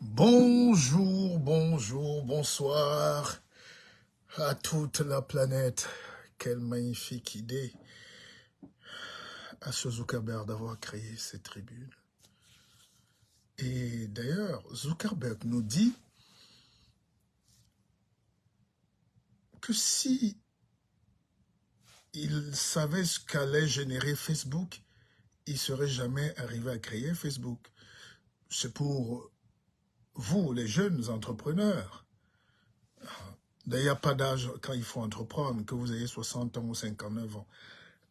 Bonjour, bonjour, bonsoir à toute la planète. Quelle magnifique idée à ce Zuckerberg d'avoir créé cette tribune. Et d'ailleurs, Zuckerberg nous dit que si il savait ce qu'allait générer Facebook, il ne serait jamais arrivé à créer Facebook. C'est pour vous, les jeunes entrepreneurs. D'ailleurs, il n'y a pas d'âge quand il faut entreprendre, que vous ayez 60 ans ou 59 ans.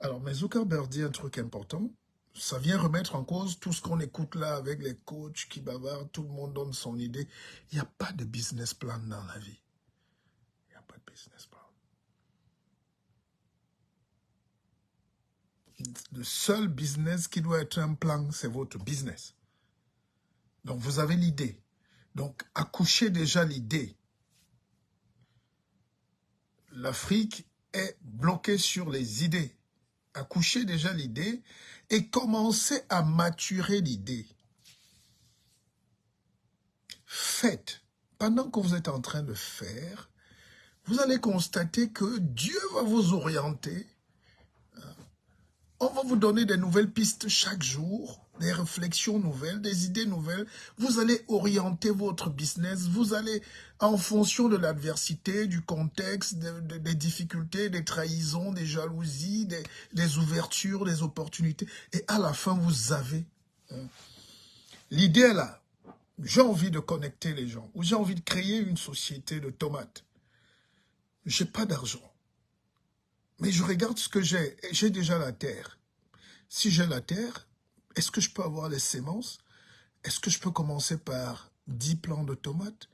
Alors, mais Zuckerberg dit un truc important. Ça vient remettre en cause tout ce qu'on écoute là avec les coachs qui bavardent, tout le monde donne son idée. Il n'y a pas de business plan dans la vie. Il n'y a pas de business plan. Le seul business qui doit être un plan, c'est votre business. Donc, vous avez l'idée. Donc, accouchez déjà l'idée. L'Afrique est bloquée sur les idées. Accouchez déjà l'idée et commencez à maturer l'idée. Faites. Pendant que vous êtes en train de faire, vous allez constater que Dieu va vous orienter. On va vous donner des nouvelles pistes chaque jour, des réflexions nouvelles, des idées nouvelles. Vous allez orienter votre business. Vous allez, en fonction de l'adversité, du contexte, des difficultés, des trahisons, des jalousies, des ouvertures, des opportunités. Et à la fin, vous avez l'idée est là. J'ai envie de connecter les gens. Ou j'ai envie de créer une société de tomates. Je n'ai pas d'argent. Mais je regarde ce que j'ai. J'ai déjà la terre. Si j'ai la terre, est-ce que je peux avoir les semences? Est-ce que je peux commencer par 10 plants de tomates?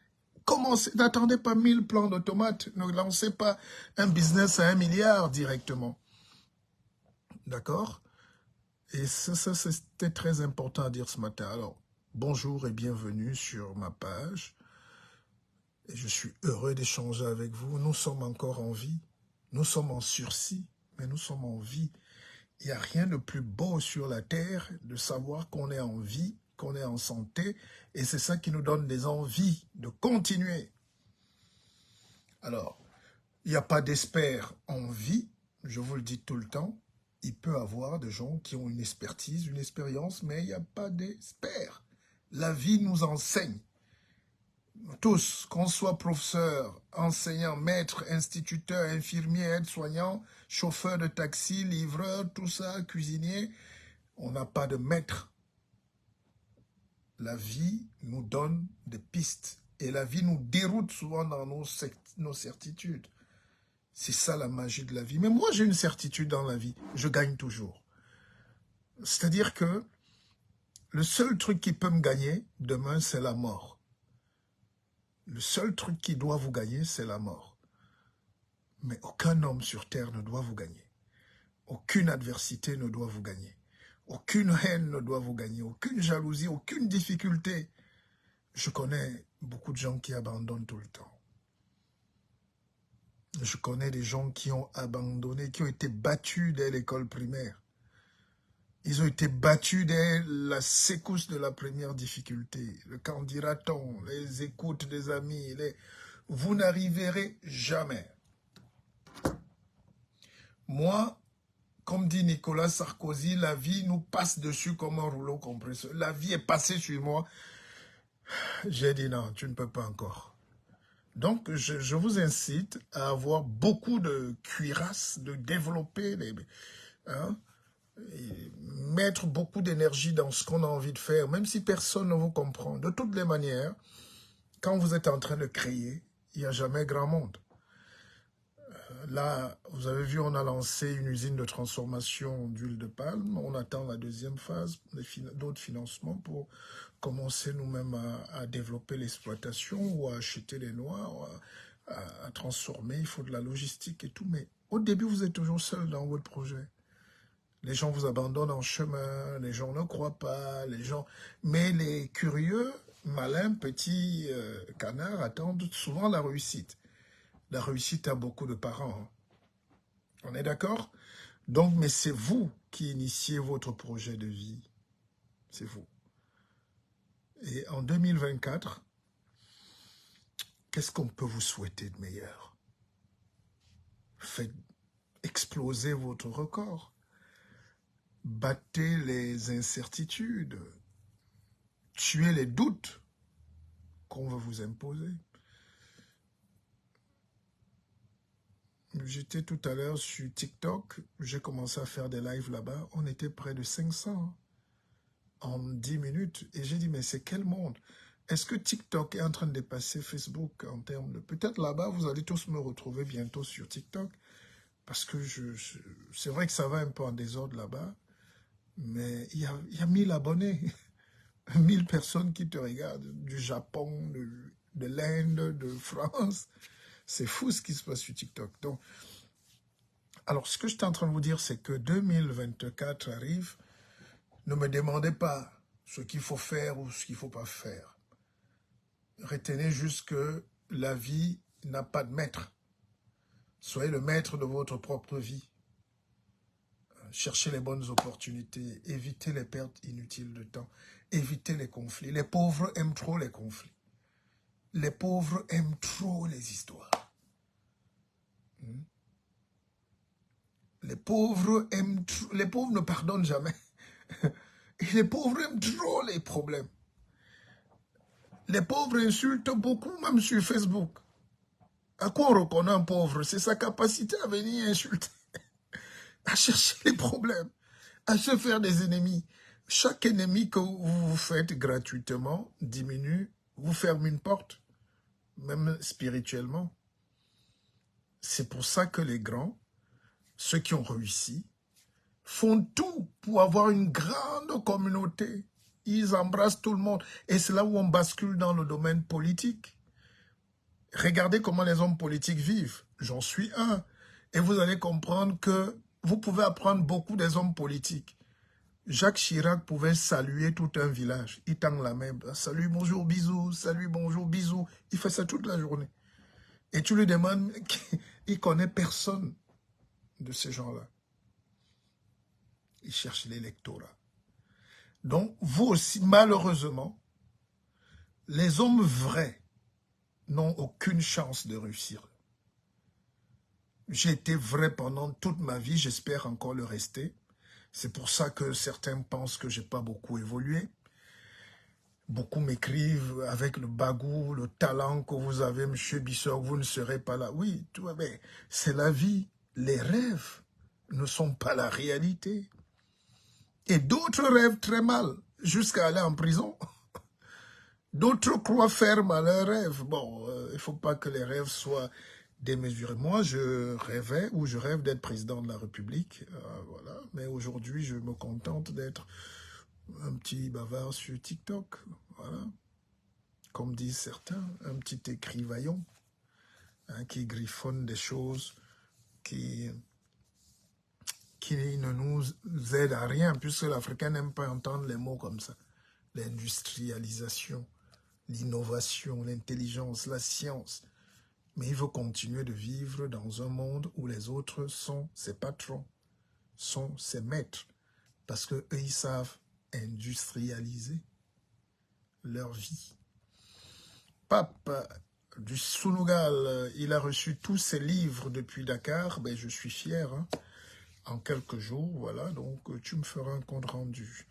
Commencez, n'attendez pas 1000 plants de tomates. Ne lancez pas un business à 1 milliard directement. D'accord? Et ça c'était très important à dire ce matin. Alors, bonjour et bienvenue sur ma page. Et je suis heureux d'échanger avec vous. Nous sommes encore en vie. Nous sommes en sursis, mais nous sommes en vie. Il n'y a rien de plus beau sur la terre de savoir qu'on est en vie, qu'on est en santé, et c'est ça qui nous donne des envies de continuer. Alors, il n'y a pas d'expert en vie, je vous le dis tout le temps. Il peut y avoir des gens qui ont une expertise, une expérience, mais il n'y a pas d'expert. La vie nous enseigne. Tous, qu'on soit professeur, enseignant, maître, instituteur, infirmier, aide-soignant, chauffeur de taxi, livreur, tout ça, cuisinier, on n'a pas de maître. La vie nous donne des pistes et la vie nous déroute souvent dans nos certitudes. C'est ça la magie de la vie. Mais moi, j'ai une certitude dans la vie, je gagne toujours. C'est-à-dire que le seul truc qui peut me gagner demain, c'est la mort. Le seul truc qui doit vous gagner, c'est la mort. Mais aucun homme sur terre ne doit vous gagner. Aucune adversité ne doit vous gagner. Aucune haine ne doit vous gagner. Aucune jalousie, aucune difficulté. Je connais beaucoup de gens qui abandonnent tout le temps. Je connais des gens qui ont abandonné, qui ont été battus dès l'école primaire. Ils ont été battus dès la secousse de la première difficulté. Le qu'en dira-t-on, les écoutes des amis, vous n'arriverez jamais. Moi, comme dit Nicolas Sarkozy, la vie nous passe dessus comme un rouleau compresseur. La vie est passée sur moi. J'ai dit non, tu ne peux pas encore. Donc, je vous incite à avoir beaucoup de cuirasse, de développer, et mettre beaucoup d'énergie dans ce qu'on a envie de faire, même si personne ne vous comprend. De toutes les manières, quand vous êtes en train de créer, il n'y a jamais grand monde. Là, vous avez vu, on a lancé une usine de transformation d'huile de palme. On attend la deuxième phase, d'autres financements pour commencer nous-mêmes à développer l'exploitation ou à acheter les noix, à transformer. Il faut de la logistique et tout. Mais au début, vous êtes toujours seul dans votre projet. Les gens vous abandonnent en chemin, les gens ne croient pas, mais les curieux, malins, petits canards attendent souvent la réussite. La réussite a beaucoup de parents. On est d'accord? Donc, mais c'est vous qui initiez votre projet de vie. C'est vous. Et en 2024, qu'est-ce qu'on peut vous souhaiter de meilleur? Faites exploser votre record. Battez les incertitudes. Tuez les doutes qu'on veut vous imposer. J'étais tout à l'heure sur TikTok, j'ai commencé à faire des lives là-bas, on était près de 500 en 10 minutes. Et j'ai dit, mais c'est quel monde? Est-ce que TikTok est en train de dépasser Facebook en termes de... Peut-être là-bas, vous allez tous me retrouver bientôt sur TikTok, parce que c'est vrai que ça va un peu en désordre là-bas, mais il y a 1000 abonnés, 1000 personnes qui te regardent, du Japon, de l'Inde, de France. C'est fou ce qui se passe sur TikTok. Donc, alors, ce que je suis en train de vous dire, c'est que 2024 arrive. Ne me demandez pas ce qu'il faut faire ou ce qu'il ne faut pas faire. Retenez juste que la vie n'a pas de maître. Soyez le maître de votre propre vie. Cherchez les bonnes opportunités. Évitez les pertes inutiles de temps. Évitez les conflits. Les pauvres aiment trop les conflits. Les pauvres aiment trop les histoires. Les pauvres aiment trop, les pauvres ne pardonnent jamais. Et les pauvres aiment trop les problèmes. Les pauvres insultent beaucoup, même sur Facebook. À quoi on reconnaît un pauvre? C'est sa capacité à venir insulter, à chercher les problèmes, à se faire des ennemis. Chaque ennemi que vous vous faites gratuitement diminue, vous ferme une porte, même spirituellement. C'est pour ça que les grands, ceux qui ont réussi, font tout pour avoir une grande communauté. Ils embrassent tout le monde. Et c'est là où on bascule dans le domaine politique. Regardez comment les hommes politiques vivent. J'en suis un. Et vous allez comprendre que vous pouvez apprendre beaucoup des hommes politiques. Jacques Chirac pouvait saluer tout un village. Il tend la main. Salut, bonjour, bisous. Salut, bonjour, bisous. Il fait ça toute la journée. Et tu lui demandes, il ne connaît personne de ces gens-là. Il cherche l'électorat. Donc, vous aussi, malheureusement, les hommes vrais n'ont aucune chance de réussir. J'ai été vrai pendant toute ma vie, j'espère encore le rester. C'est pour ça que certains pensent que je n'ai pas beaucoup évolué. Beaucoup m'écrivent avec le bagou, le talent que vous avez, M. Bissot, vous ne serez pas là. Oui, c'est la vie. Les rêves ne sont pas la réalité. Et d'autres rêvent très mal, jusqu'à aller en prison. D'autres croient ferme à leurs rêves. Bon, il ne faut pas que les rêves soient démesurés. Moi, je rêvais ou je rêve d'être président de la République. Voilà. Mais aujourd'hui, je me contente d'être un petit bavard sur TikTok. Voilà. Comme disent certains, un petit écrivaillon qui griffonne des choses qui ne nous aident à rien, puisque l'Africain n'aime pas entendre les mots comme ça. L'industrialisation, l'innovation, l'intelligence, la science. Mais il veut continuer de vivre dans un monde où les autres sont ses patrons, sont ses maîtres, parce qu'eux, ils savent industrialiser leur vie. Pape du Sunugal, il a reçu tous ses livres depuis Dakar, ben, je suis fier, hein. En quelques jours, voilà, donc tu me feras un compte rendu.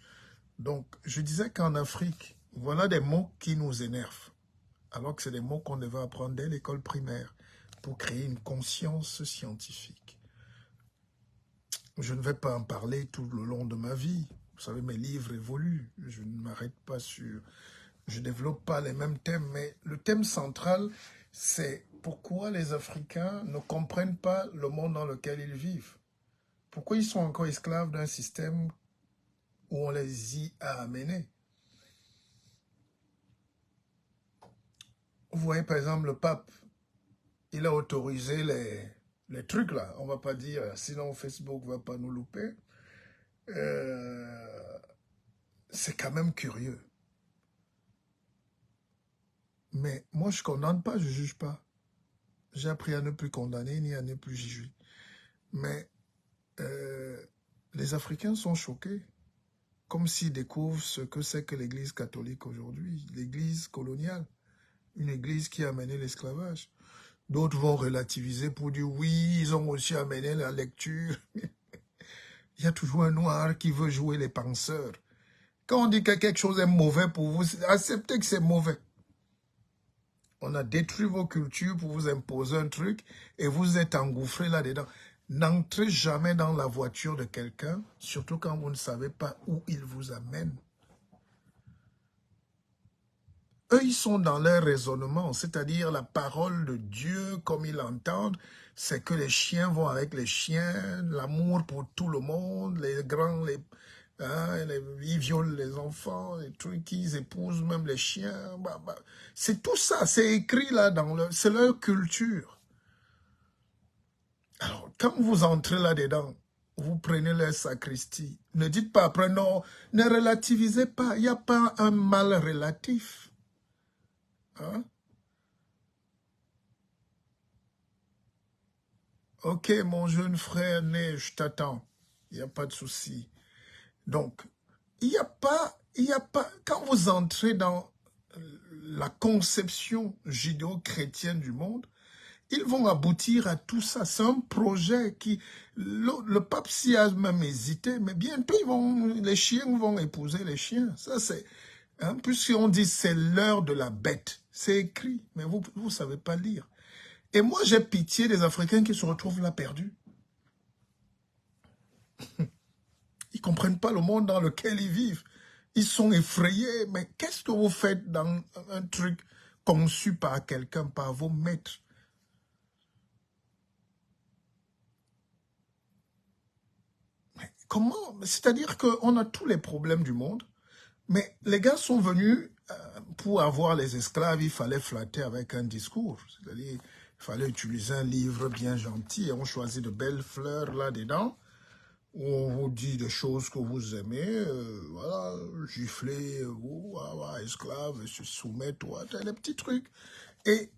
Donc, je disais qu'en Afrique, voilà des mots qui nous énervent, alors que c'est des mots qu'on devait apprendre dès l'école primaire pour créer une conscience scientifique. Je ne vais pas en parler tout le long de ma vie. Vous savez, mes livres évoluent. Je ne m'arrête pas sur... Je ne développe pas les mêmes thèmes, mais le thème central, c'est pourquoi les Africains ne comprennent pas le monde dans lequel ils vivent. Pourquoi ils sont encore esclaves d'un système où on les y a amenés. Vous voyez, par exemple, le pape, il a autorisé les trucs là. On ne va pas dire, sinon Facebook ne va pas nous louper. C'est quand même curieux. Mais moi, je ne condamne pas, je ne juge pas. J'ai appris à ne plus condamner ni à ne plus juger. Mais les Africains sont choqués. comme s'ils découvrent ce que c'est que l'église catholique aujourd'hui, l'église coloniale, une église qui a amené l'esclavage. D'autres vont relativiser pour dire oui, ils ont aussi amené la lecture. Il y a toujours un noir qui veut jouer les penseurs. Quand on dit que quelque chose est mauvais pour vous, acceptez que c'est mauvais. On a détruit vos cultures pour vous imposer un truc et vous êtes engouffré là-dedans. N'entrez jamais dans la voiture de quelqu'un, surtout quand vous ne savez pas où il vous amène. Eux, ils sont dans leur raisonnement, c'est-à-dire la parole de Dieu, comme ils l'entendent, c'est que les chiens vont avec les chiens, l'amour pour tout le monde, les grands, ils violent les enfants, les trucs, ils épousent même les chiens. C'est tout ça, c'est écrit là, c'est leur culture. Alors, quand vous entrez là-dedans, vous prenez leur sacristie. Ne dites pas après, non, ne relativisez pas, il n'y a pas un mal relatif. Hein? Ok, mon jeune frère né, je t'attends. Il n'y a pas de souci. Donc, il n'y a pas, quand vous entrez dans la conception judéo-chrétienne du monde, ils vont aboutir à tout ça. C'est un projet qui, le pape s'y a même hésité, mais bientôt les chiens vont épouser les chiens. Ça c'est, puisqu'on dit c'est l'heure de la bête, c'est écrit, mais vous ne savez pas lire. Et moi j'ai pitié des Africains qui se retrouvent là perdus. Ils ne comprennent pas le monde dans lequel ils vivent. Ils sont effrayés, mais qu'est-ce que vous faites dans un truc conçu par quelqu'un, par vos maîtres? Comment? C'est-à-dire qu'on a tous les problèmes du monde, mais les gars sont venus pour avoir les esclaves, il fallait flatter avec un discours. C'est-à-dire, il fallait utiliser un livre bien gentil et on choisit de belles fleurs là-dedans, où on vous dit des choses que vous aimez, voilà, gifler, esclave, se soumettre, les petits trucs. Et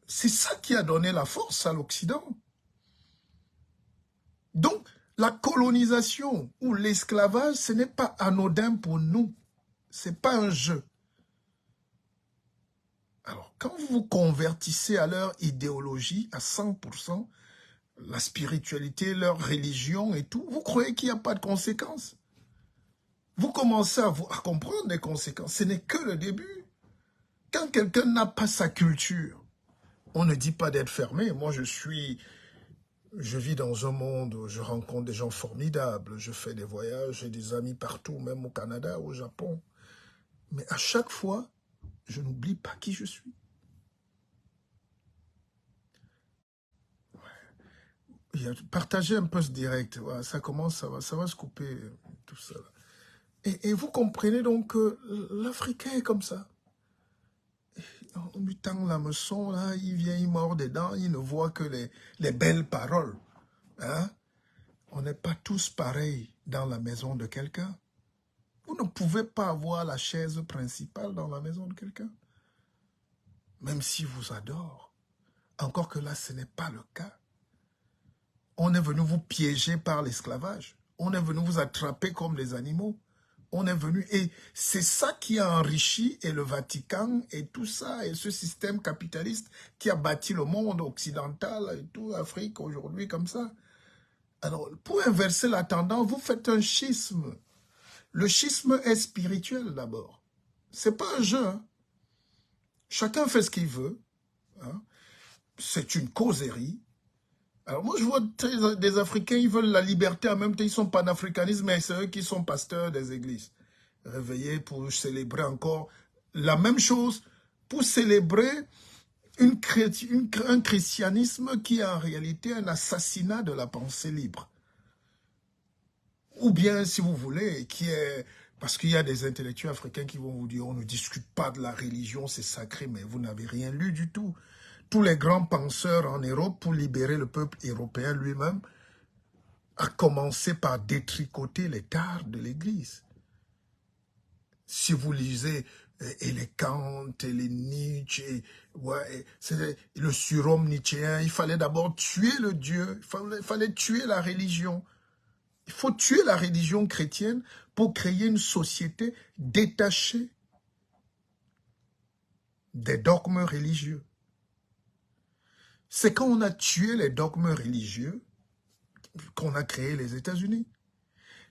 c'est ça qui a donné la force à l'Occident. Donc, la colonisation ou l'esclavage, ce n'est pas anodin pour nous. Ce n'est pas un jeu. Alors, quand vous vous convertissez à leur idéologie à 100%, la spiritualité, leur religion et tout, vous croyez qu'il n'y a pas de conséquences? Vous commencez à comprendre les conséquences. Ce n'est que le début. Quand quelqu'un n'a pas sa culture, on ne dit pas d'être fermé. Moi, je vis dans un monde où je rencontre des gens formidables, je fais des voyages, j'ai des amis partout, même au Canada, au Japon. Mais à chaque fois, je n'oublie pas qui je suis. Partagez un peu ce direct, voilà, ça commence, ça va se couper, tout ça. Et vous comprenez donc que l'Africain est comme ça. On lui tend l'hameçon, là, il vient, il mord dedans, il ne voit que les belles paroles. Hein? On n'est pas tous pareils dans la maison de quelqu'un. Vous ne pouvez pas avoir la chaise principale dans la maison de quelqu'un. Même s'il vous adore. Encore que là, ce n'est pas le cas. On est venu vous piéger par l'esclavage. On est venu vous attraper comme des animaux. On est venu, et c'est ça qui a enrichi, et le Vatican, et tout ça, et ce système capitaliste qui a bâti le monde occidental, et tout l'Afrique aujourd'hui comme ça. Alors, pour inverser la tendance, vous faites un schisme. Le schisme est spirituel d'abord. C'est pas un jeu. Hein. Chacun fait ce qu'il veut. Hein. C'est une causerie. Alors moi, je vois des Africains, ils veulent la liberté en même temps, ils sont panafricanistes, mais c'est eux qui sont pasteurs des églises. Réveillés pour célébrer encore la même chose, pour célébrer un christianisme qui est en réalité un assassinat de la pensée libre. Ou bien, si vous voulez, qui est... Parce qu'il y a des intellectuels africains qui vont vous dire, on ne discute pas de la religion, c'est sacré, mais vous n'avez rien lu du tout. Tous les grands penseurs en Europe, pour libérer le peuple européen lui-même, a commencé par détricoter les tares de l'Église. Si vous lisez et les Kant, et les Nietzsche, c'est le surhomme nietzschéen, il fallait d'abord tuer le Dieu, il fallait tuer la religion. Il faut tuer la religion chrétienne pour créer une société détachée des dogmes religieux. C'est quand on a tué les dogmes religieux qu'on a créé les États-Unis.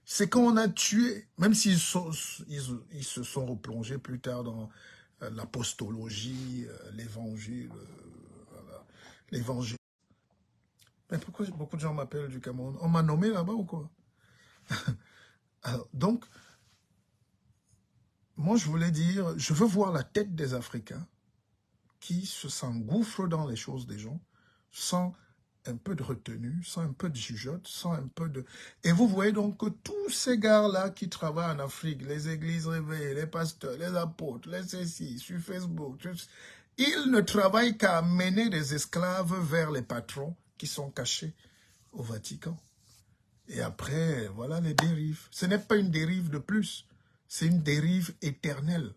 C'est quand on a tué, même s'ils se sont replongés plus tard dans l'apostologie, l'évangile, voilà, l'évangile. Mais pourquoi beaucoup de gens m'appellent du Cameroun? On m'a nommé là-bas ou quoi? Alors, donc, moi je voulais dire, je veux voir la tête des Africains qui s'engouffrent dans les choses des gens, sans un peu de retenue, sans un peu de jugeote, sans un peu de... Et vous voyez donc que tous ces gars-là qui travaillent en Afrique, les églises réveillées, les pasteurs, les apôtres, les ceci, sur Facebook, ils ne travaillent qu'à mener des esclaves vers les patrons qui sont cachés au Vatican. Et après, voilà les dérives. Ce n'est pas une dérive de plus, c'est une dérive éternelle.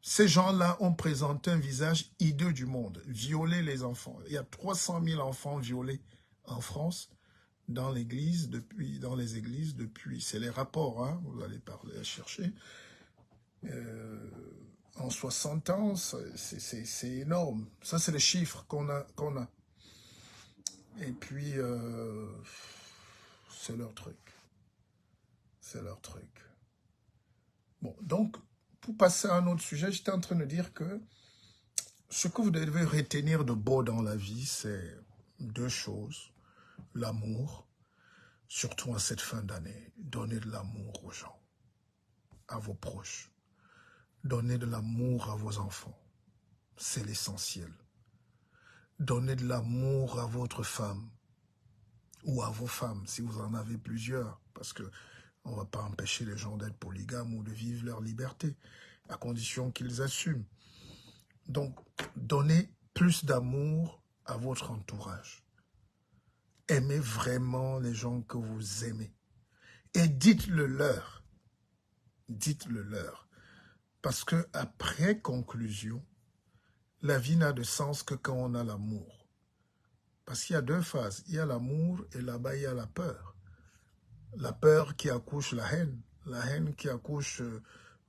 Ces gens-là ont présenté un visage hideux du monde, violer les enfants. Il y a 300 000 enfants violés en France, dans les églises depuis, c'est les rapports, hein, vous allez chercher. En 60 ans, c'est énorme. Ça, c'est les chiffres qu'on a. Et puis, c'est leur truc. C'est leur truc. Bon, donc, pour passer à un autre sujet, j'étais en train de dire que ce que vous devez retenir de beau dans la vie, c'est deux choses. L'amour, surtout en cette fin d'année. Donnez de l'amour aux gens, à vos proches. Donnez de l'amour à vos enfants. C'est l'essentiel. Donnez de l'amour à votre femme ou à vos femmes, si vous en avez plusieurs, parce que on ne va pas empêcher les gens d'être polygames ou de vivre leur liberté, à condition qu'ils assument. Donc, donnez plus d'amour à votre entourage. Aimez vraiment les gens que vous aimez. Et dites-le leur. Dites-le leur. Parce que après conclusion, la vie n'a de sens que quand on a l'amour. Parce qu'il y a deux phases. Il y a l'amour et là-bas, il y a la peur. La peur qui accouche la haine. La haine qui accouche,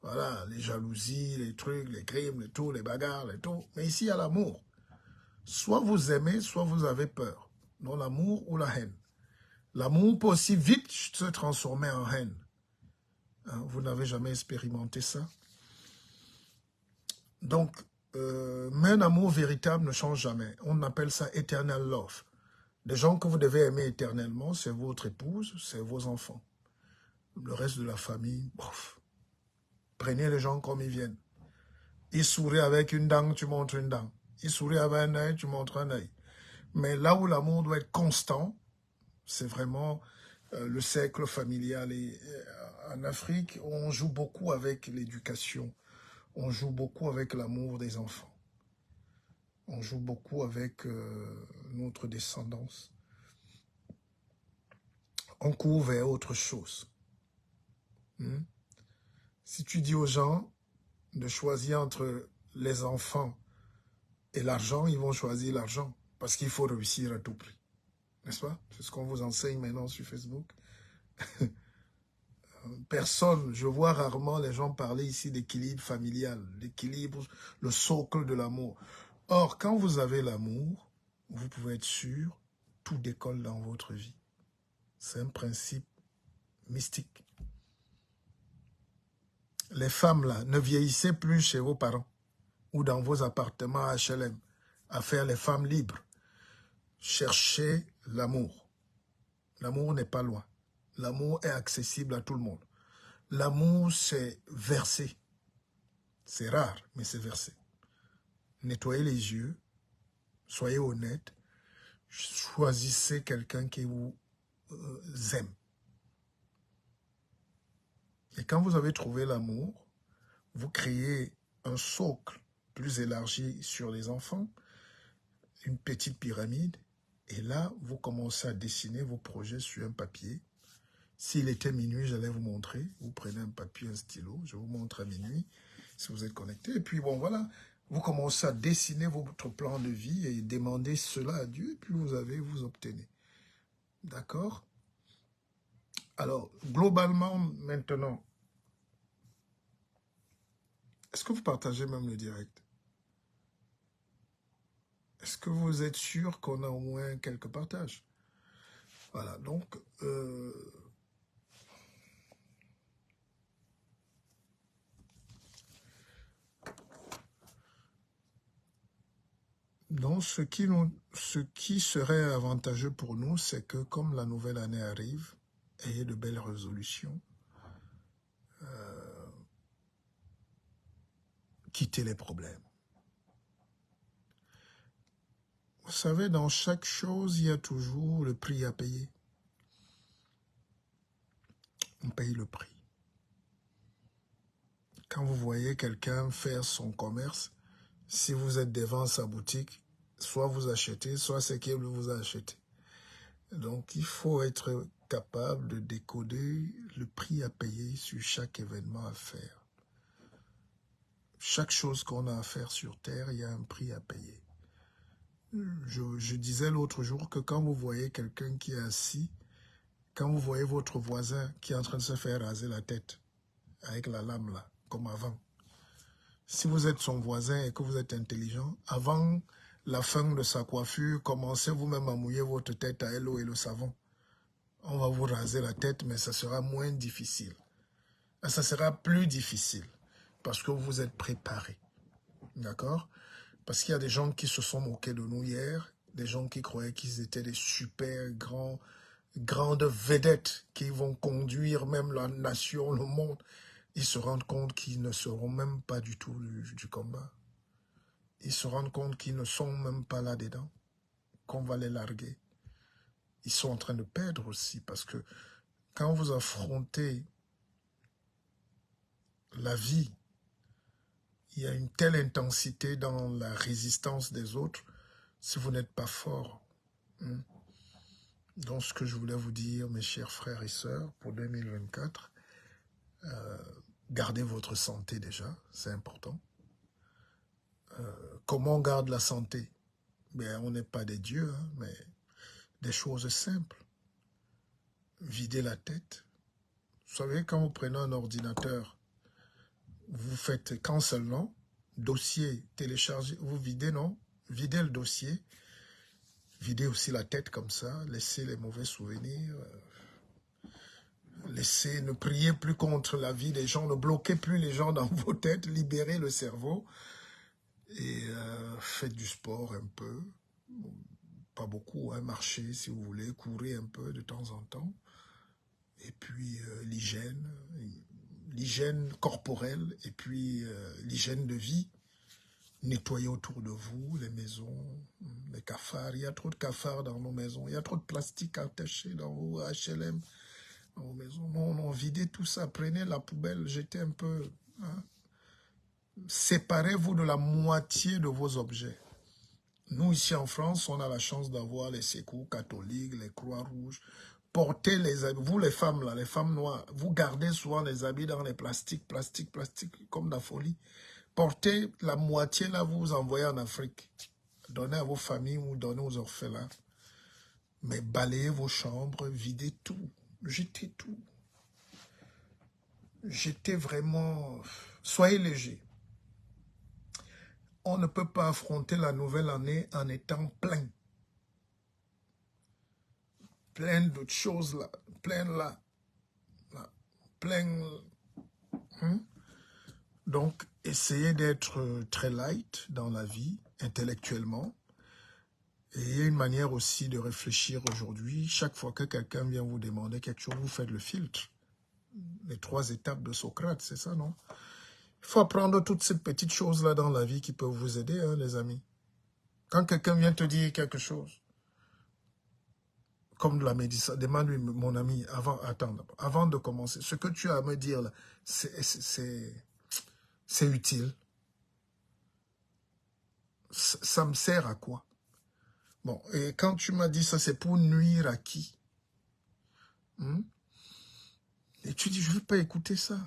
voilà, les jalousies, les trucs, les crimes, les bagarres, les tout. Mais ici, il y a l'amour. Soit vous aimez, soit vous avez peur. Donc l'amour ou la haine. L'amour peut aussi vite se transformer en haine. Hein, vous n'avez jamais expérimenté ça? Donc, mais un amour véritable ne change jamais. On appelle ça eternal love. Les gens que vous devez aimer éternellement, c'est votre épouse, c'est vos enfants. Le reste de la famille, bof. Prenez les gens comme ils viennent. Ils sourient avec une dent, tu montres une dent. Ils sourient avec un œil, tu montres un œil. Mais là où l'amour doit être constant, c'est vraiment le cercle familial. Et en Afrique, on joue beaucoup avec l'éducation. On joue beaucoup avec l'amour des enfants. On joue beaucoup avec notre descendance. On court vers autre chose. Si tu dis aux gens de choisir entre les enfants et l'argent, ils vont choisir l'argent parce qu'il faut réussir à tout prix. N'est-ce pas? C'est ce qu'on vous enseigne maintenant sur Facebook. Personne, je vois rarement les gens parler ici d'équilibre familial, l'équilibre, le socle de l'amour. Or, quand vous avez l'amour, vous pouvez être sûr, tout décolle dans votre vie. C'est un principe mystique. Les femmes, là, ne vieillissez plus chez vos parents ou dans vos appartements HLM à faire les femmes libres. Cherchez l'amour. L'amour n'est pas loin. L'amour est accessible à tout le monde. L'amour, c'est versé. C'est rare, mais c'est versé. Nettoyez les yeux, soyez honnête, choisissez quelqu'un qui vous aime. Et quand vous avez trouvé l'amour, vous créez un socle plus élargi sur les enfants, une petite pyramide, et là, vous commencez à dessiner vos projets sur un papier. S'il était minuit, j'allais vous montrer. Vous prenez un papier, un stylo, je vous montre à minuit, si vous êtes connecté. Et puis bon, voilà, vous commencez à dessiner votre plan de vie et demander cela à Dieu, et puis vous obtenez. D'accord? Alors, globalement, maintenant, est-ce que vous partagez même le direct? Est-ce que vous êtes sûr qu'on a au moins quelques partages? Voilà, donc, ce qui serait avantageux pour nous, c'est que comme la nouvelle année arrive, ayez de belles résolutions, quittez les problèmes. Vous savez, dans chaque chose, il y a toujours le prix à payer. On paye le prix. Quand vous voyez quelqu'un faire son commerce, si vous êtes devant sa boutique, soit vous achetez, soit c'est qu'il vous a acheté. Donc, il faut être capable de décoder le prix à payer sur chaque événement à faire. Chaque chose qu'on a à faire sur Terre, il y a un prix à payer. Je disais l'autre jour que quand vous voyez quelqu'un qui est assis, quand vous voyez votre voisin qui est en train de se faire raser la tête avec la lame là, comme avant, si vous êtes son voisin et que vous êtes intelligent, avant la fin de sa coiffure, commencez vous-même à mouiller votre tête à l'eau et le savon. On va vous raser la tête, mais ça sera moins difficile. Ça sera plus difficile parce que vous êtes préparé. D'accord? Parce qu'il y a des gens qui se sont moqués de nous hier, des gens qui croyaient qu'ils étaient des super grandes vedettes qui vont conduire même la nation, le monde. Ils se rendent compte qu'ils ne seront même pas du tout du combat. Ils se rendent compte qu'ils ne sont même pas là-dedans, qu'on va les larguer. Ils sont en train de perdre aussi parce que quand vous affrontez la vie, il y a une telle intensité dans la résistance des autres si vous n'êtes pas fort. Donc, ce que je voulais vous dire, mes chers frères et sœurs, pour 2024, gardez votre santé déjà, c'est important. Comment on garde la santé? Ben, on n'est pas des dieux, hein, mais des choses simples. Videz la tête. Vous savez, quand vous prenez un ordinateur, vous faites cancel, non? Dossier, télécharger, vous videz, non? Videz le dossier. Videz aussi la tête comme ça, laissez les mauvais souvenirs. Laissez, ne priez plus contre la vie des gens, ne bloquez plus les gens dans vos têtes, libérez le cerveau. Et faites du sport un peu. Pas beaucoup, hein, marchez si vous voulez, courez un peu de temps en temps. Et puis l'hygiène corporelle et puis l'hygiène de vie. Nettoyez autour de vous les maisons, les cafards. Il y a trop de cafards dans nos maisons. Il y a trop de plastique attaché dans vos HLM, dans vos maisons. Non, videz tout ça. Prenez la poubelle, jetez un peu. Hein. Séparez-vous de la moitié de vos objets. Nous, ici en France, on a la chance d'avoir les secours catholiques, les Croix-Rouges. Portez les habits. Vous, les femmes, là, les femmes noires, vous gardez souvent les habits dans les plastiques, comme de la folie. Portez la moitié, là, vous envoyez en Afrique. Donnez à vos familles ou donnez aux orphelins. Mais balayez vos chambres, videz tout. Jetez tout. Jetez vraiment... Soyez léger. On ne peut pas affronter la nouvelle année en étant plein. Plein d'autres choses là. Plein là. Plein... Donc, essayez d'être très light dans la vie, intellectuellement. Et il y a une manière aussi de réfléchir aujourd'hui. Chaque fois que quelqu'un vient vous demander quelque chose, vous faites le filtre. Les 3 étapes de Socrate, c'est ça, non? Il faut apprendre toutes ces petites choses-là dans la vie qui peuvent vous aider, hein, les amis. Quand quelqu'un vient te dire quelque chose, comme de la médecine, demande-lui, mon ami, avant de commencer, ce que tu as à me dire là, c'est utile. Ça me sert à quoi? Bon, et quand tu m'as dit ça, c'est pour nuire à qui? Et tu dis, je ne veux pas écouter ça.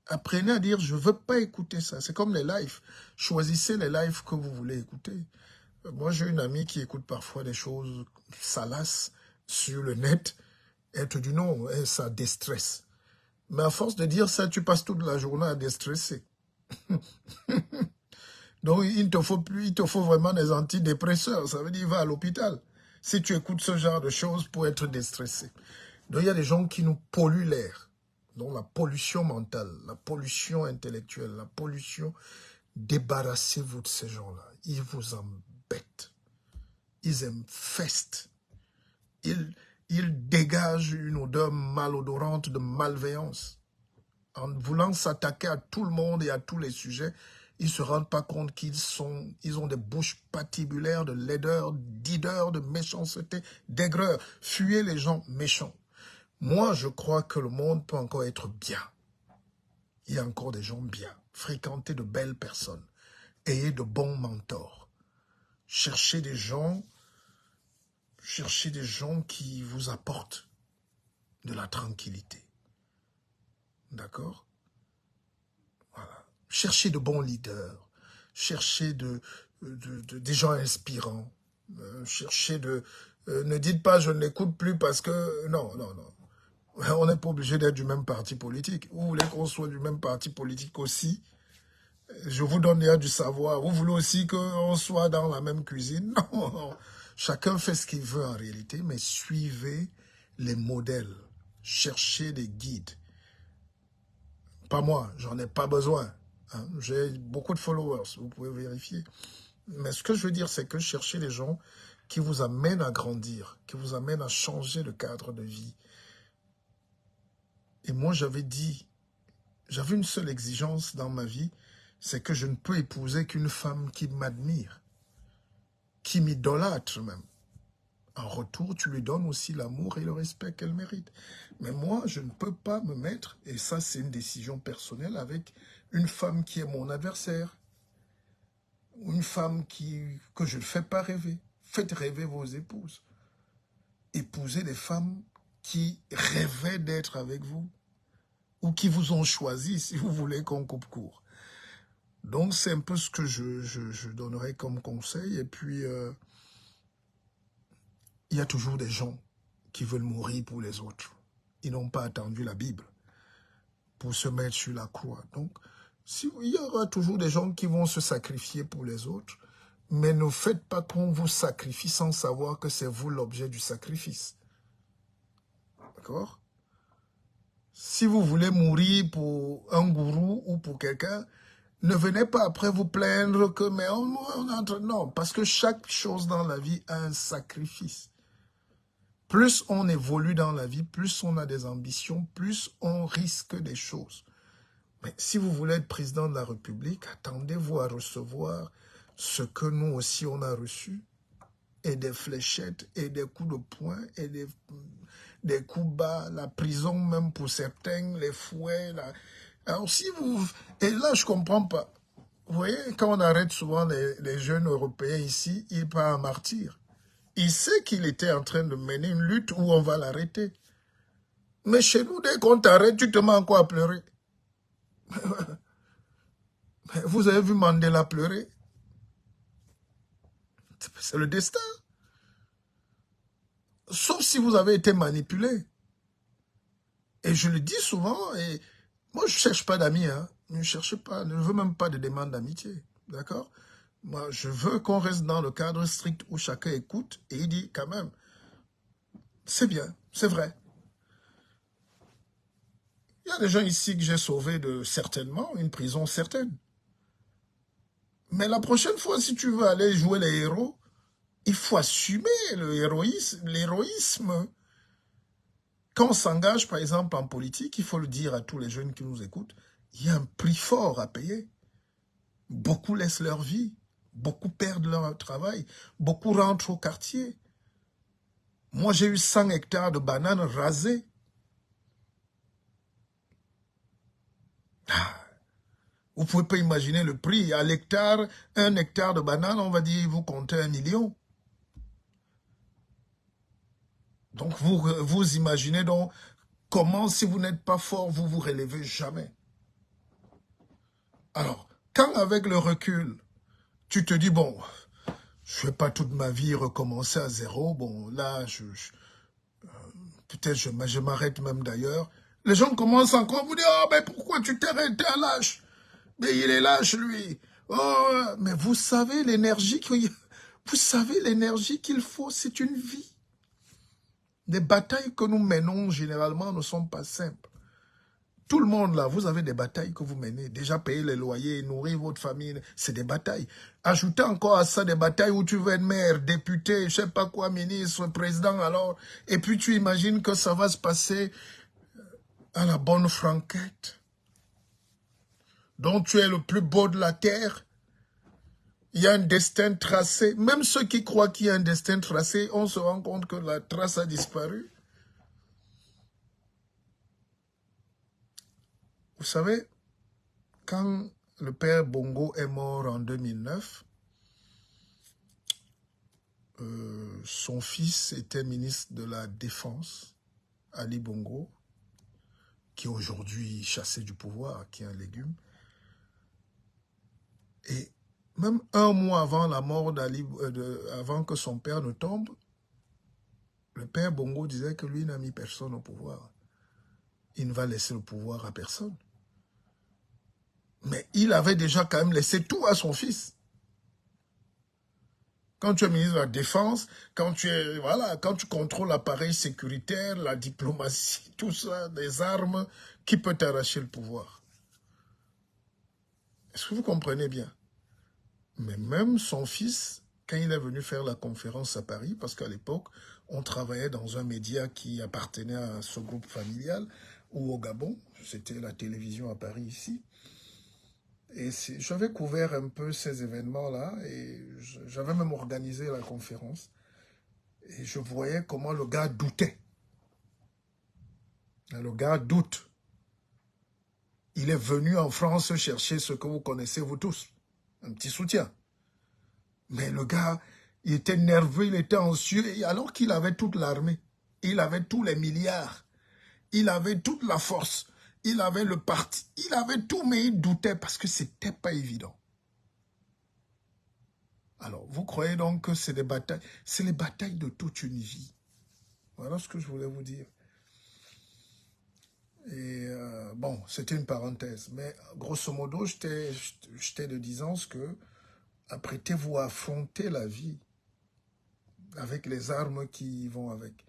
Apprenez à dire, je ne veux pas écouter ça. C'est comme les lives. Choisissez les lives que vous voulez écouter. Moi, j'ai une amie qui écoute parfois des choses salaces sur le net. Et tu dis non, ça déstresse. Mais à force de dire ça, tu passes toute la journée à déstresser. Donc, il te faut vraiment des antidépresseurs. Ça veut dire, va à l'hôpital. Si tu écoutes ce genre de choses pour être déstressé. Donc, il y a des gens qui nous polluent l'air. Donc, la pollution mentale, la pollution intellectuelle, la pollution, débarrassez-vous de ces gens-là. Ils vous embêtent. Ils infestent. Ils dégagent une odeur malodorante de malveillance. En voulant s'attaquer à tout le monde et à tous les sujets, ils ne se rendent pas compte ils ont des bouches patibulaires de laideur, d'hideur, de méchanceté, d'aigreur. Fuyez les gens méchants. Moi, je crois que le monde peut encore être bien. Il y a encore des gens bien. Fréquentez de belles personnes. Ayez de bons mentors. Cherchez des gens qui vous apportent de la tranquillité. D'accord? Voilà. Cherchez de bons leaders. Cherchez des gens inspirants. Cherchez de... ne dites pas je n'écoute plus parce que... Non, non, non. On n'est pas obligé d'être du même parti politique. Vous voulez qu'on soit du même parti politique aussi? Je vous donne déjà du savoir. Vous voulez aussi qu'on soit dans la même cuisine? Non. Chacun fait ce qu'il veut en réalité, mais suivez les modèles. Cherchez des guides. Pas moi, j'en ai pas besoin. Hein. J'ai beaucoup de followers, vous pouvez vérifier. Mais ce que je veux dire, c'est que cherchez les gens qui vous amènent à grandir, qui vous amènent à changer de cadre de vie. Et moi, j'avais une seule exigence dans ma vie, c'est que je ne peux épouser qu'une femme qui m'admire, qui m'idolâtre même. En retour, tu lui donnes aussi l'amour et le respect qu'elle mérite. Mais moi, je ne peux pas me mettre, et ça c'est une décision personnelle, avec une femme qui est mon adversaire. Ou une femme que je ne fais pas rêver. Faites rêver vos épouses. Épousez des femmes qui rêvaient d'être avec vous. Ou qui vous ont choisi si vous voulez qu'on coupe court. Donc c'est un peu ce que je donnerais comme conseil. Et puis, il y a toujours des gens qui veulent mourir pour les autres. Ils n'ont pas attendu la Bible pour se mettre sur la croix. Donc, il y aura toujours des gens qui vont se sacrifier pour les autres, mais ne faites pas qu'on vous sacrifie sans savoir que c'est vous l'objet du sacrifice. D'accord? Si vous voulez mourir pour un gourou ou pour quelqu'un, ne venez pas après vous plaindre que mais on est en train... Non, parce que chaque chose dans la vie a un sacrifice. Plus on évolue dans la vie, plus on a des ambitions, plus on risque des choses. Mais si vous voulez être président de la République, attendez-vous à recevoir ce que nous aussi on a reçu, et des fléchettes, et des coups de poing, et des coups bas, la prison même pour certains, les fouets. Alors si vous... Et là, je ne comprends pas. Vous voyez, quand on arrête souvent les jeunes Européens ici, ils partent en martyr. Il sait qu'il était en train de mener une lutte où on va l'arrêter. Mais chez nous, dès qu'on t'arrête, tu te mets encore à pleurer. Vous avez vu Mandela pleurer? C'est le destin. Sauf si vous avez été manipulé. Et je le dis souvent, et moi je ne cherche pas d'amis, hein. Ne cherchez pas, ne veux même pas de demande d'amitié. D'accord? Moi, je veux qu'on reste dans le cadre strict où chacun écoute et il dit quand même, c'est bien, c'est vrai. Il y a des gens ici que j'ai sauvés de certainement une prison certaine. Mais la prochaine fois, si tu veux aller jouer les héros, il faut assumer l'héroïsme. Quand on s'engage, par exemple, en politique, il faut le dire à tous les jeunes qui nous écoutent, il y a un prix fort à payer. Beaucoup laissent leur vie. Beaucoup perdent leur travail. Beaucoup rentrent au quartier. Moi, j'ai eu 100 hectares de bananes rasées. Vous ne pouvez pas imaginer le prix. À l'hectare, 1 hectare de bananes, on va dire, vous comptez 1 million. Donc, vous imaginez donc comment, si vous n'êtes pas fort, vous vous relevez jamais. Alors, quand avec le recul, tu te dis, bon, je ne vais pas toute ma vie recommencer à zéro. Bon, là, peut-être je m'arrête même d'ailleurs. Les gens commencent encore à vous dire, oh, mais pourquoi tu t'es arrêté à lâche? Mais il est lâche, lui. Oh, mais vous savez l'énergie qu'il faut, c'est une vie. Les batailles que nous menons, généralement, ne sont pas simples. Tout le monde, là, vous avez des batailles que vous menez. Déjà, payer les loyers, nourrir votre famille, c'est des batailles. Ajoutez encore à ça des batailles où tu veux être maire, député, je sais pas quoi, ministre, président, alors. Et puis, tu imagines que ça va se passer à la bonne franquette. Donc, tu es le plus beau de la terre. Il y a un destin tracé. Même ceux qui croient qu'il y a un destin tracé, on se rend compte que la trace a disparu. Vous savez, quand le père Bongo est mort en 2009, son fils était ministre de la Défense, Ali Bongo, qui est aujourd'hui chassé du pouvoir, qui est un légume. Et même un mois avant la mort d'Ali, avant que son père ne tombe, le père Bongo disait que lui n'a mis personne au pouvoir. Il ne va laisser le pouvoir à personne. Mais il avait déjà quand même laissé tout à son fils. Quand tu es ministre de la Défense, quand tu contrôles l'appareil sécuritaire, la diplomatie, tout ça, des armes, qui peut t'arracher le pouvoir? Est-ce que vous comprenez bien? Mais même son fils, quand il est venu faire la conférence à Paris, parce qu'à l'époque, on travaillait dans un média qui appartenait à ce groupe familial, ou au Gabon, c'était la télévision à Paris ici. Et j'avais couvert un peu ces événements-là et j'avais même organisé la conférence. Et je voyais comment le gars doutait. Le gars doute. Il est venu en France chercher ce que vous connaissez vous tous. Un petit soutien. Mais le gars, il était nerveux, il était anxieux, alors qu'il avait toute l'armée. Il avait tous les milliards. Il avait toute la force. Il avait le parti. Il avait tout, mais il doutait parce que c'était pas évident. Alors, vous croyez donc que c'est des batailles? C'est les batailles de toute une vie. Voilà ce que je voulais vous dire. Et bon, c'était une parenthèse. Mais grosso modo, j'étais de disant que apprêtez-vous à affronter la vie avec les armes qui vont avec.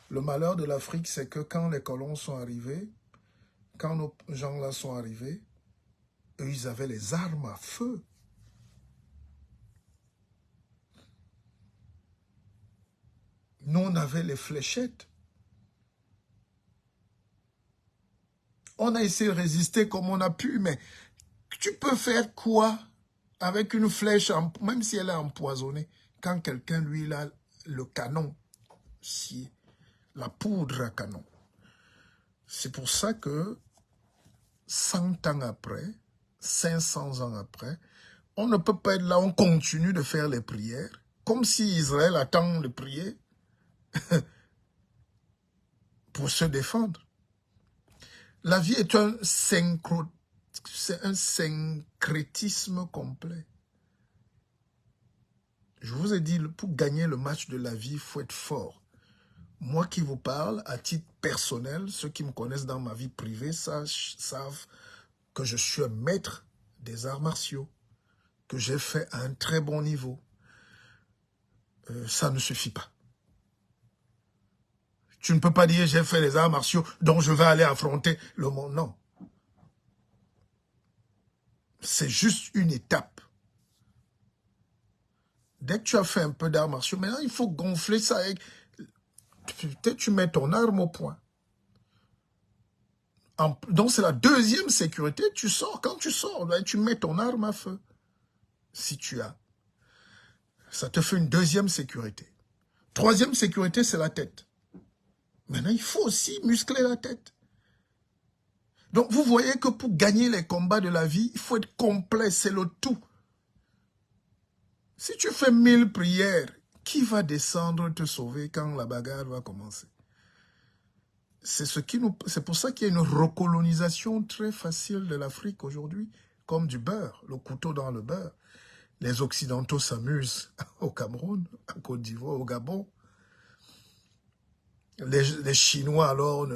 Le malheur de l'Afrique, c'est que quand les colons sont arrivés, quand nos gens-là sont arrivés, eux, ils avaient les armes à feu. Nous, on avait les fléchettes. On a essayé de résister comme on a pu, mais tu peux faire quoi avec une flèche, même si elle est empoisonnée, quand quelqu'un, lui, il a le canon, si la poudre à canon. C'est pour ça que 100 ans après, 500 ans après, on ne peut pas être là, on continue de faire les prières, comme si Israël attend de prier pour se défendre. La vie est un syncrétisme complet. Je vous ai dit, pour gagner le match de la vie, il faut être fort. Moi qui vous parle, à titre personnel, ceux qui me connaissent dans ma vie privée savent que je suis un maître des arts martiaux, que j'ai fait à un très bon niveau. Ça ne suffit pas. Tu ne peux pas dire j'ai fait les arts martiaux, donc je vais aller affronter le monde. Non. C'est juste une étape. Dès que tu as fait un peu d'arts martiaux, maintenant il faut gonfler ça avec... Peut-être tu mets ton arme au point. Donc c'est la deuxième sécurité, tu sors. Quand tu sors, tu mets ton arme à feu. Si tu as. Ça te fait une deuxième sécurité. Troisième sécurité, c'est la tête. Maintenant, il faut aussi muscler la tête. Donc, vous voyez que pour gagner les combats de la vie, il faut être complet, c'est le tout. Si tu fais 1000 prières, qui va descendre te sauver quand la bagarre va commencer? C'est pour ça qu'il y a une recolonisation très facile de l'Afrique aujourd'hui, comme du beurre, le couteau dans le beurre. Les Occidentaux s'amusent au Cameroun, à Côte d'Ivoire, au Gabon. Les Chinois, alors,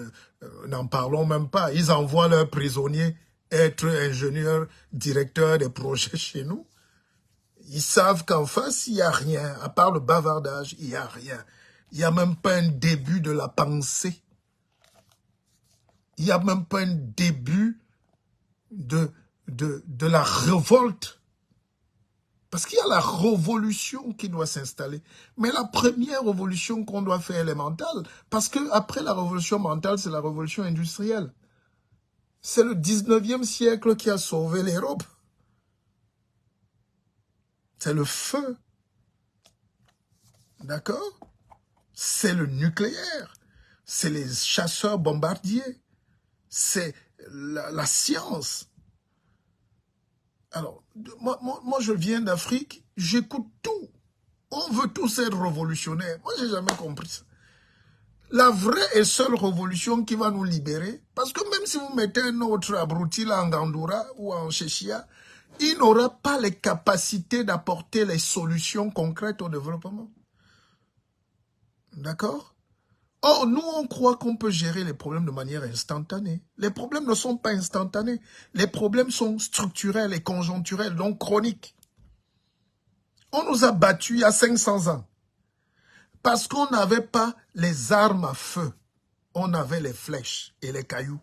n'en parlons même pas. Ils envoient leurs prisonniers être ingénieurs, directeurs des projets chez nous. Ils savent qu'en face, il n'y a rien. À part le bavardage, il n'y a rien. Il n'y a même pas un début de la pensée. Il n'y a même pas un début de la révolte. Parce qu'il y a la révolution qui doit s'installer. Mais la première révolution qu'on doit faire, elle est mentale. Parce qu'après la révolution mentale, c'est la révolution industrielle. C'est le 19e siècle qui a sauvé l'Europe. C'est le feu. D'accord? C'est le nucléaire. C'est les chasseurs bombardiers. C'est la science. Alors, moi, je viens d'Afrique, j'écoute tout. On veut tous être révolutionnaires. Moi, j'ai jamais compris ça. La vraie et seule révolution qui va nous libérer, parce que même si vous mettez un autre abruti là en Gandoura ou en Chéchia, il n'aura pas les capacités d'apporter les solutions concrètes au développement. D'accord? Or, nous, on croit qu'on peut gérer les problèmes de manière instantanée. Les problèmes ne sont pas instantanés. Les problèmes sont structurels et conjoncturels, donc chroniques. On nous a battus il y a 500 ans. Parce qu'on n'avait pas les armes à feu. On avait les flèches et les cailloux.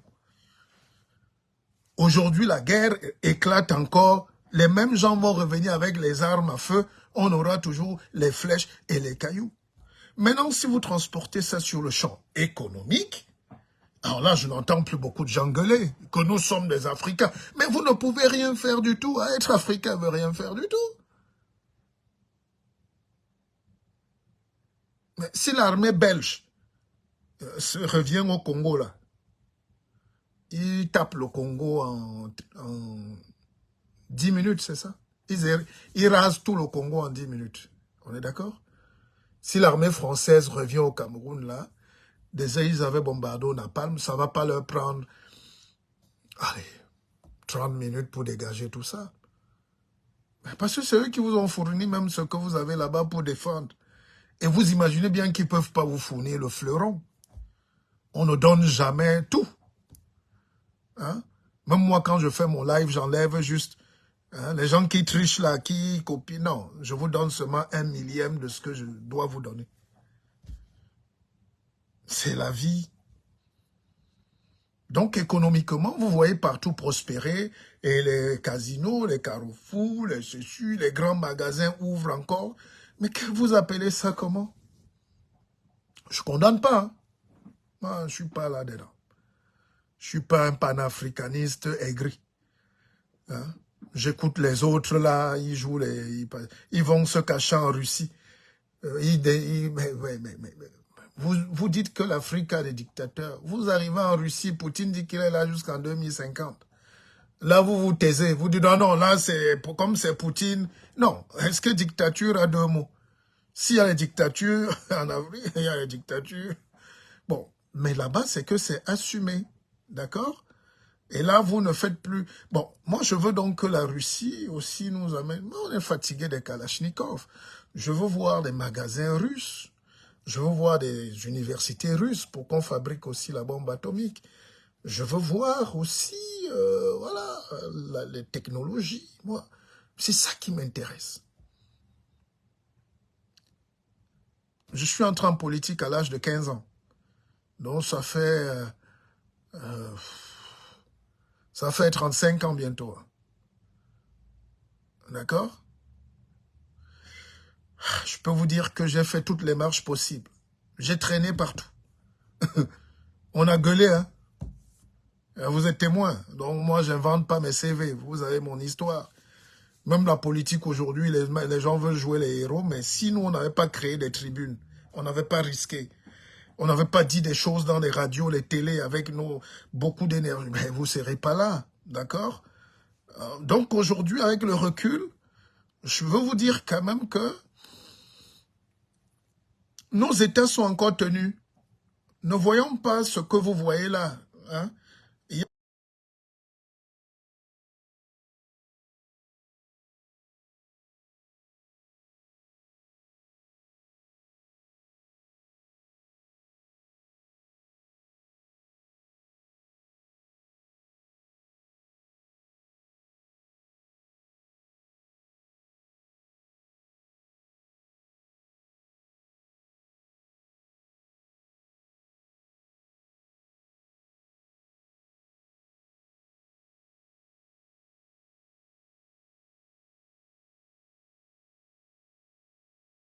Aujourd'hui, la guerre éclate encore. Les mêmes gens vont revenir avec les armes à feu. On aura toujours les flèches et les cailloux. Maintenant, si vous transportez ça sur le champ économique, alors là, je n'entends plus beaucoup de gens gueuler que nous sommes des Africains. Mais vous ne pouvez rien faire du tout. Être Africain ne veut rien faire du tout. Mais si l'armée belge revient au Congo, là, ils tapent le Congo en 10 minutes, c'est ça? Ils rasent tout le Congo en 10 minutes. On est d'accord? Si l'armée française revient au Cameroun, là, déjà ils avaient bombardé au napalm, ça ne va pas leur prendre, allez, 30 minutes pour dégager tout ça. Parce que c'est eux qui vous ont fourni même ce que vous avez là-bas pour défendre. Et vous imaginez bien qu'ils ne peuvent pas vous fournir le fleuron. On ne donne jamais tout. Hein? Même moi, quand je fais mon live, j'enlève juste les gens qui trichent là, qui copient. Non, je vous donne seulement 1/1000e de ce que je dois vous donner. C'est la vie. Donc, économiquement, vous voyez partout prospérer. Et les casinos, les carrefours, les ceci, les grands magasins ouvrent encore. Mais que vous appelez ça comment? Je ne condamne pas. Hein? Moi, je ne suis pas là-dedans. Je ne suis pas un panafricaniste aigri. Hein? J'écoute les autres là, ils jouent, ils vont se cacher en Russie. Vous dites que l'Afrique a des dictateurs. Vous arrivez en Russie, Poutine dit qu'il est là jusqu'en 2050. Là, vous vous taisez. Vous dites, non, là, c'est comme c'est Poutine. Non, est-ce que dictature a deux mots? S'il y a les dictatures en Afrique, il y a les dictatures. Bon, mais là-bas, c'est que c'est assumé. D'accord? Et là, vous ne faites plus... Bon, moi, je veux donc que la Russie aussi nous amène... On est fatigué des Kalachnikov. Je veux voir des magasins russes. Je veux voir des universités russes pour qu'on fabrique aussi la bombe atomique. Je veux voir aussi, voilà, les technologies. Moi, c'est ça qui m'intéresse. Je suis entré en politique à l'âge de 15 ans. Donc, ça fait 35 ans bientôt. D'accord? Je peux vous dire que j'ai fait toutes les marches possibles. J'ai traîné partout. On a gueulé, hein? Vous êtes témoin. Donc, moi, je n'invente pas mes CV. Vous avez mon histoire. Même la politique aujourd'hui, les gens veulent jouer les héros, mais si nous, on n'avait pas créé des tribunes, on n'avait pas risqué, on n'avait pas dit des choses dans les radios, les télés, avec beaucoup d'énergie, mais vous ne serez pas là, d'accord? Donc aujourd'hui, avec le recul, je veux vous dire quand même que nos États sont encore tenus. Ne voyons pas ce que vous voyez là. Hein?